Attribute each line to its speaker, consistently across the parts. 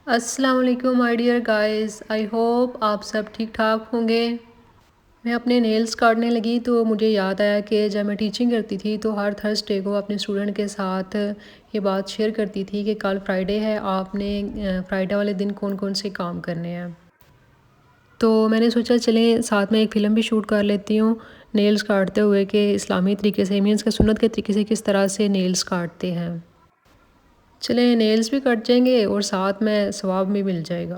Speaker 1: अस्सलाम वालेकुम my dear guys, I hope आप सब ठीक ठाक होंगे। मैं अपने नेल्स काटने लगी तो मुझे याद आया कि जब मैं टीचिंग करती थी तो हर थर्सडे को अपने स्टूडेंट के साथ ये बात शेयर करती थी कि कल फ्राइडे है, आपने फ्राइडे वाले दिन कौन कौन से काम करने हैं। तो मैंने सोचा चलें साथ में एक फ़िल्म भी शूट कर लेती हूँ नेल्स काटते हुए कि इस्लामी तरीके से, मीन्स के सुन्नत के तरीके से किस तरह से नेल्स काटते हैं। चलें नेल्स भी कट जाएंगे और साथ में सवाब भी मिल जाएगा।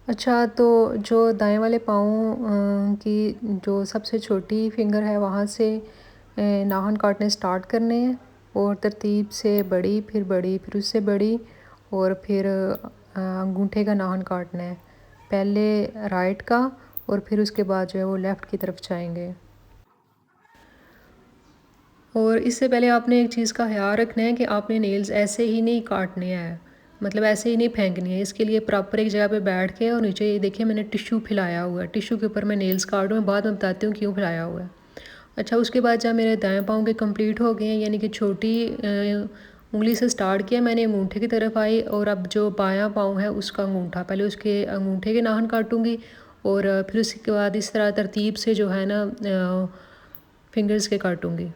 Speaker 1: अच्छा, तो जो दाएं वाले पाँव की जो सबसे छोटी फिंगर है वहाँ से नाखून काटने स्टार्ट करने हैं और तरतीब से बड़ी फिर उससे बड़ी और फिर अंगूठे का नाखून काटना है। पहले राइट का और फिर उसके बाद जो है वो लेफ़्ट की तरफ जाएंगे। और इससे पहले आपने एक चीज़ का ख्याल रखना है कि आपने नेल्स ऐसे ही नहीं काटने हैं, मतलब ऐसे ही नहीं फेंकनी है। इसके लिए प्रॉपर एक जगह पे बैठ के और नीचे ये देखिए मैंने टिश्यू फैलाया हुआ है, टिश्यू के ऊपर मैं नेल्स काट रही हूँ, बाद में बताती हूँ क्यों फैलाया हुआ है। अच्छा, उसके बाद जब मेरे दाएं पाँव के कंप्लीट हो गए हैं, यानी कि छोटी उंगली से स्टार्ट किया मैंने, अंगूठे की तरफ आई और अब जो बायां पाँव है उसका अंगूठा, पहले उसके अंगूठे के नाखून काटूँगी और फिर उसके बाद इस तरह तरतीब से जो है ना फिंगर्स के काटूँगी।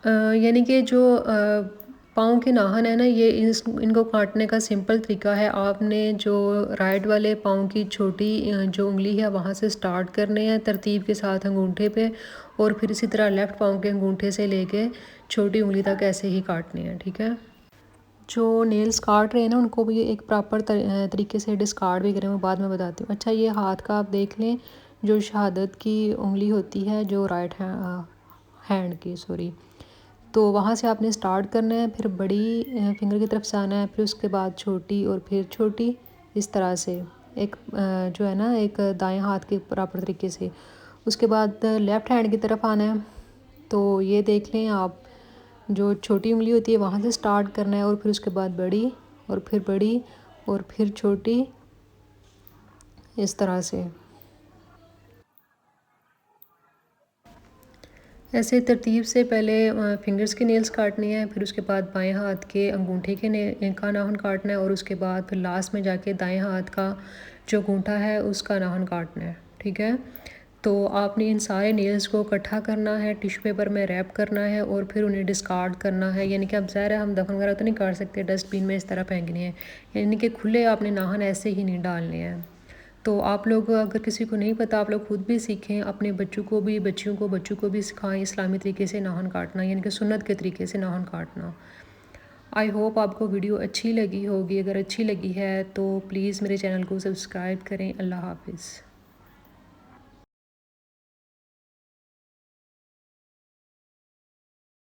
Speaker 1: यानी कि जो पाँव के नाखून है ना, ये इनको काटने का सिंपल तरीका है। आपने जो राइट वाले पाँव की छोटी जो उंगली है वहाँ से स्टार्ट करने हैं तरतीब के साथ अंगूठे पे, और फिर इसी तरह लेफ़्ट पाँव के अंगूठे से लेके छोटी उंगली तक ऐसे ही काटने हैं, ठीक है। जो नेल्स काट रहे हैं ना उनको भी एक प्रॉपर तरीके से डिस्कार्ड भी करें, वो बाद में बताती हूँ। अच्छा, ये हाथ का आप देख लें, जो शहादत की उंगली होती है जो राइट हैंड की, सॉरी, तो वहाँ से आपने स्टार्ट करना है, फिर बड़ी फिंगर की तरफ से आना है, फिर उसके बाद छोटी और फिर छोटी, इस तरह से एक जो है ना एक दाएं हाथ के बराबर तरीके से। उसके बाद लेफ़्ट हैंड की तरफ आना है, तो ये देख लें आप, जो छोटी उंगली होती है वहाँ से स्टार्ट करना है और फिर उसके बाद बड़ी और फिर बड़ी और फिर छोटी, इस तरह से। ऐसे तरतीब से पहले फिंगर्स के नेल्स काटने हैं, फिर उसके बाद बाएं हाथ के अंगूठे के का नाखून काटना है और उसके बाद फिर लास्ट में जाके दाएं हाथ का जो अंगूठा है उसका नाखून काटना है, ठीक है। तो आपने इन सारे नेल्स को इकट्ठा करना है, टिश्यू पेपर में रैप करना है और फिर उन्हें डिस्कार्ड करना है। यानी कि अब ज़ाहिर है हम दफन वगैरह तो नहीं काट सकते, डस्टबिन में इस तरह फेंकने हैं, यानी कि खुले आपने नाखून ऐसे ही नहीं डालने हैं। तो आप लोग अगर किसी को नहीं पता, आप लोग खुद भी सीखें, अपने बच्चों को भी बच्चों को भी सिखाएं इस्लामी तरीके से नाखून काटना, यानी कि सुन्नत के तरीके से नाखून काटना। आई होप आपको वीडियो अच्छी लगी होगी। अगर अच्छी लगी है तो प्लीज़ मेरे चैनल को सब्सक्राइब करें। अल्लाह हाफिज़।